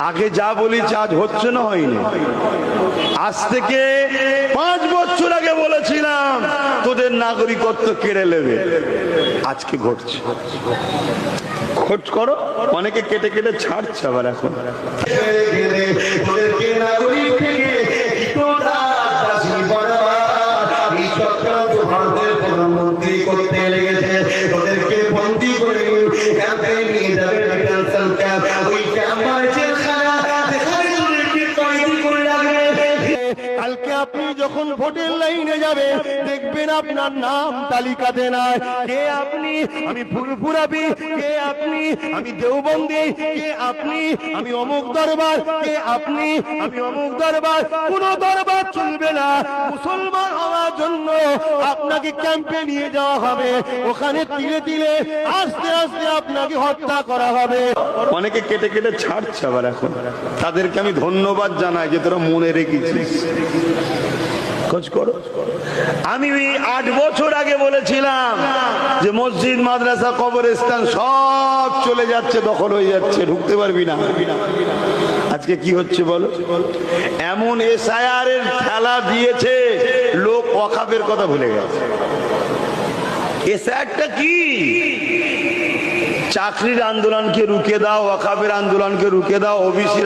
আগে যা বলেছি আজ হচ্ছে না হয়নি। আজ থেকে 5 বছর আগে বলেছিলাম তোদের নাগরিকত্ব কেড়ে নেবে, আজকে ঘটছে। খোঁজ করো, অনেকে কেটে কেটে ছাড়ছে আবার এখন। প্রধানমন্ত্রী করতে লেগেছে, ওদেরকে বন্দী করে ক্যাম্পে নিয়ে যাবে, ওই ক্যাম্প কালকে আপনি যখন ভোটের লাইনে যাবে দেখবেন আপনার নাম তালিকাতে নাই। কে আপনি? আমি ফুরফুরাবি। কে আপনি? আমি দেওবন্দি। কে আপনি? আমি অমুক দরবার। কে আপনি? আমি অমুক দরবার। কোন দরবার চলবে না। মুসলমান হওয়ার জন্য আপনাকে ক্যাম্পে নিয়ে যাওয়া হবে, ওখানে তিলে তিলে আস্তে আস্তে আপনাকে হত্যা করা হবে। অনেকে কেটে কেটে ছাড়ছে আবার এখন। তাদেরকে আমি ধন্যবাদ জানাই যে তোরা মনে রেখেছিস। খোঁজ করো। আমি 8 বছর আগে বলেছিলাম যে মসজিদ, মাদ্রাসা, কবরস্থান সব চলে যাচ্ছে, দখল হয়ে যাচ্ছে, ঢুকতে পারবি না। আজকে কি হচ্ছে বলো? এমন এসআইআর এর খেলা দিয়েছে, লোক ওয়াকফের কথা ভুলে গেছে। এসআইআরটা কি? চাকরির আন্দোলনকে রুখে দাও, ওয়াকফের আন্দোলনকে রুখে দাও, ওবিসি